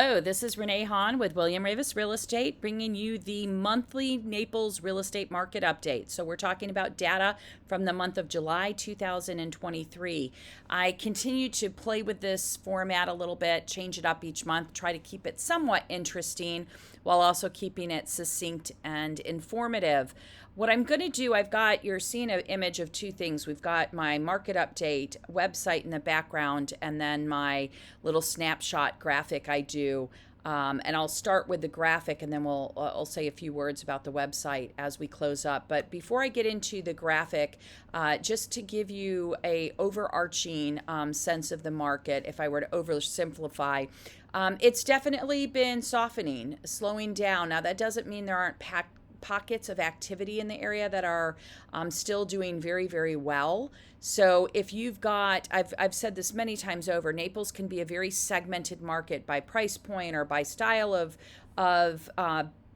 Oh, this is Renee Hahn with William Ravis Real Estate, bringing you the monthly Naples real estate market update. So, we're talking about data from the month of July 2023. I continue to play with this format a little bit, change it up each month, try to keep it somewhat interesting while also keeping it succinct and informative. What I'm going to do, you're seeing an image of two things. We've got my market update website in the background, and then my little snapshot graphic I do. And I'll start with the graphic, and then I'll say a few words about the website as we close up. But before I get into the graphic, just to give you a overarching sense of the market, if I were to oversimplify, it's definitely been softening, slowing down. Now, that doesn't mean there aren't pockets of activity in the area that are still doing very, very well. So if you've got, I've said this many times over, Naples can be a very segmented market by price point or by style of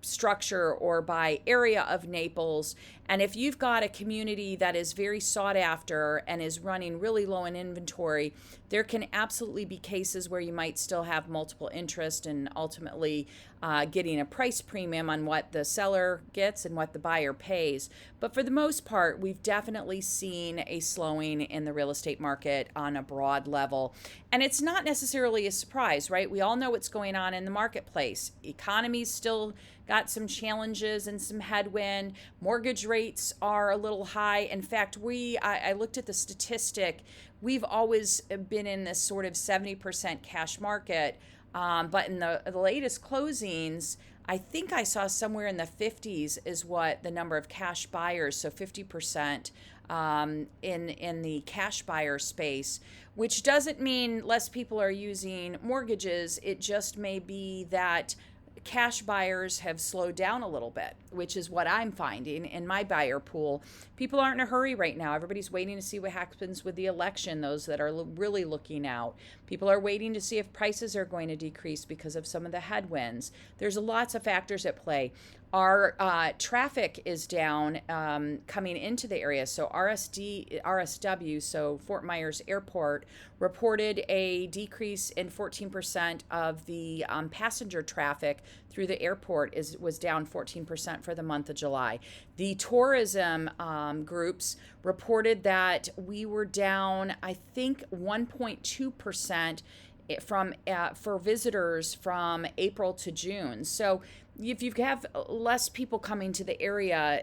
structure or by area of Naples. And if you've got a community that is very sought after and is running really low in inventory, there can absolutely be cases where you might still have multiple interest and ultimately getting a price premium on what the seller gets and what the buyer pays. But for the most part, we've definitely seen a slowing in the real estate market on a broad level. And it's not necessarily a surprise, right? We all know what's going on in the marketplace. Economy's still got some challenges and some headwind. Mortgage rates are a little high. In fact, I looked at the statistic. We've always been in this sort of 70% cash market, but in the latest closings, I think I saw somewhere in the 50s is what the number of cash buyers, so 50% in the cash buyer space, which doesn't mean less people are using mortgages. It just may be that cash buyers have slowed down a little bit, which is what I'm finding in my buyer pool. People aren't in a hurry right now. Everybody's waiting to see what happens with the election, those that are really looking out. People are waiting to see if prices are going to decrease because of some of the headwinds. There's lots of factors at play. Our traffic is down coming into the area. So RSW, so Fort Myers Airport, reported a decrease in 14% of the passenger traffic through the airport was down 14% for the month of July. The tourism groups reported that we were down, I think, 1.2% for visitors from April to June. So if you have less people coming to the area,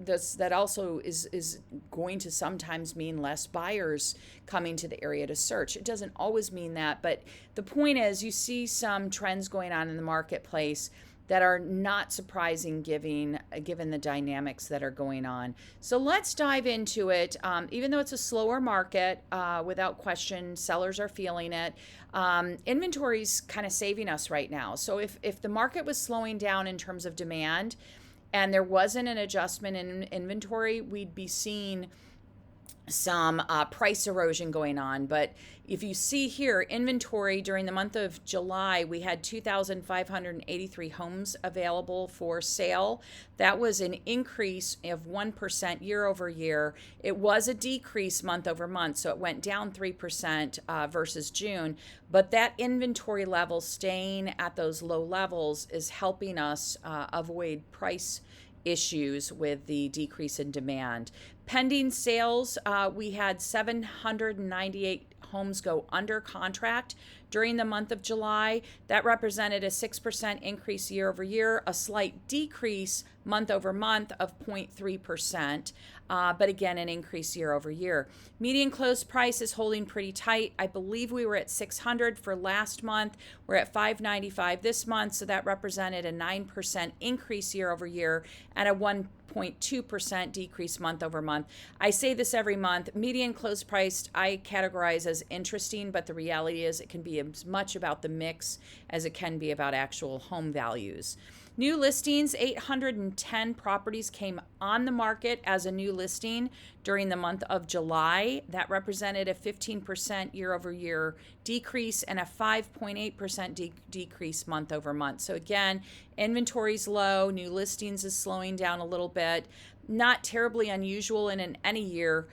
that also is going to sometimes mean less buyers coming to the area to search. It doesn't always mean that, but the point is you see some trends going on in the marketplace that are not surprising given the dynamics that are going on. So let's dive into it. Even though it's a slower market, without question, sellers are feeling it. Inventory's kind of saving us right now. So if the market was slowing down in terms of demand and there wasn't an adjustment in inventory, we'd be seeing some price erosion going on. But if you see here, inventory during the month of July, we had 2,583 homes available for sale. That was an increase of 1% year over year. It was a decrease month over month, so it went down 3% versus June. But that inventory level staying at those low levels is helping us avoid price issues with the decrease in demand. Pending sales, we had 798 homes go under contract during the month of July. That represented a 6% increase year over year, a slight decrease month over month of 0.3%, but again, an increase year over year. Median close price is holding pretty tight. I believe we were at 600 for last month. We're at 595 this month, so that represented a 9% increase year over year and a 1.2% decrease month over month. I say this every month. Median close price I categorize as interesting, but the reality is it can be as much about the mix as it can be about actual home values. New listings, 810 properties came on the market as a new listing during the month of July. That represented a 15% year over year decrease and a 5.8% decrease month over month. So again, inventory's low, new listings is slowing down a little bit. Not terribly unusual in any year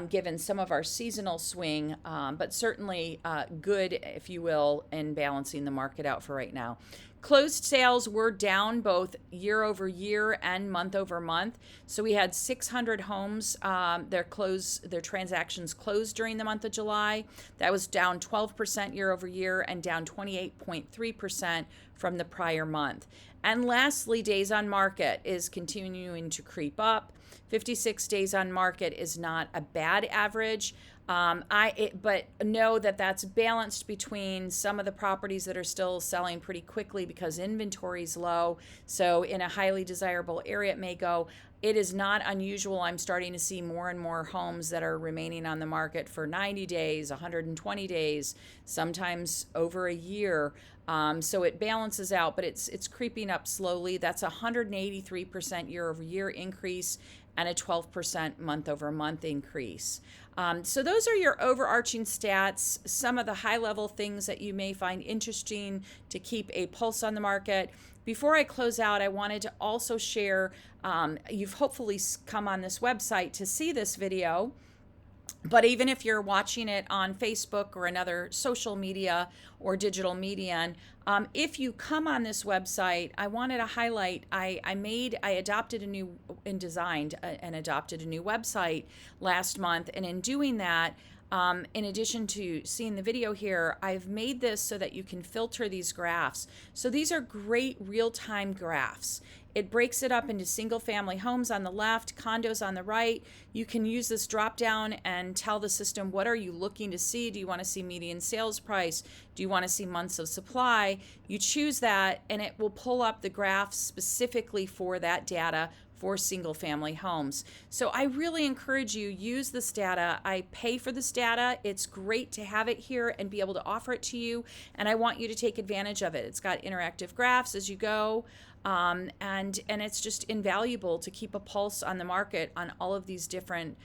given some of our seasonal swing, but certainly good, if you will, in balancing the market out for right now. Closed sales were down both year over year and month over month. So we had 600 homes, their transactions closed during the month of July. That was down 12% year over year and down 28.3% from the prior month. And lastly, days on market is continuing to creep up. 56 days on market is not a bad average. But know that that's balanced between some of the properties that are still selling pretty quickly because inventory is low. So in a highly desirable area, it may go. It is not unusual. I'm starting to see more and more homes that are remaining on the market for 90 days, 120 days, sometimes over a year. So it balances out, but it's creeping up slowly. That's a 183% year over year increase and a 12% month over month increase. So those are your overarching stats, some of the high level things that you may find interesting to keep a pulse on the market. Before I close out, I wanted to also share, you've hopefully come on this website to see this video. But even if you're watching it on Facebook or another social media or digital media, if you come on this website, I wanted to highlight, I adopted a new and designed and adopted a new website last month. And in doing that, in addition to seeing the video here, I've made this so that you can filter these graphs. So these are great real-time graphs. It breaks it up into single family homes on the left, condos on the right. You can use this drop down and tell the system, what are you looking to see? Do you want to see median sales price? Do you want to see months of supply? You choose that and it will pull up the graphs specifically for that data for single family homes. So I really encourage you, use this data. I pay for this data. It's great to have it here and be able to offer it to you. And I want you to take advantage of it. It's got interactive graphs as you go. And it's just invaluable to keep a pulse on the market on all of these different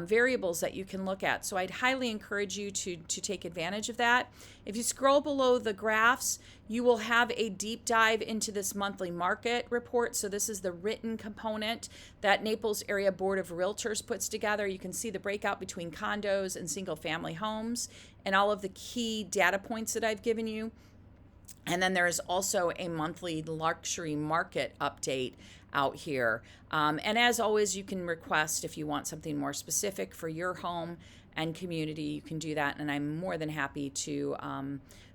variables that you can look at. So I'd highly encourage you to take advantage of that. If you scroll below the graphs, you will have a deep dive into this monthly market report. So this is the written component that Naples Area Board of Realtors puts together. You can see the breakout between condos and single family homes and all of the key data points that I've given you. And then there is also a monthly luxury market update out here. And as always, you can request if you want something more specific for your home and community, you can do that. And I'm more than happy to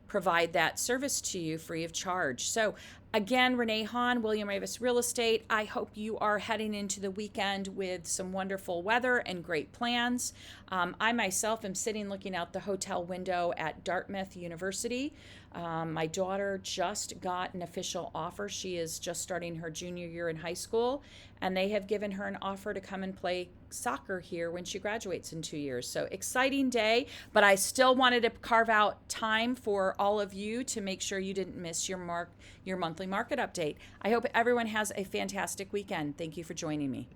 provide that service to you free of charge. So again, Renee Hahn, William Ravis Real Estate. I hope you are heading into the weekend with some wonderful weather and great plans. I myself am sitting looking out the hotel window at Dartmouth University. My daughter just got an official offer. She is just starting her junior year in high school, and they have given her an offer to come and play soccer here when she graduates in 2 years. So exciting day, but I still wanted to carve out time for all of you to make sure you didn't miss your monthly market update. I hope everyone has a fantastic weekend. Thank you for joining me.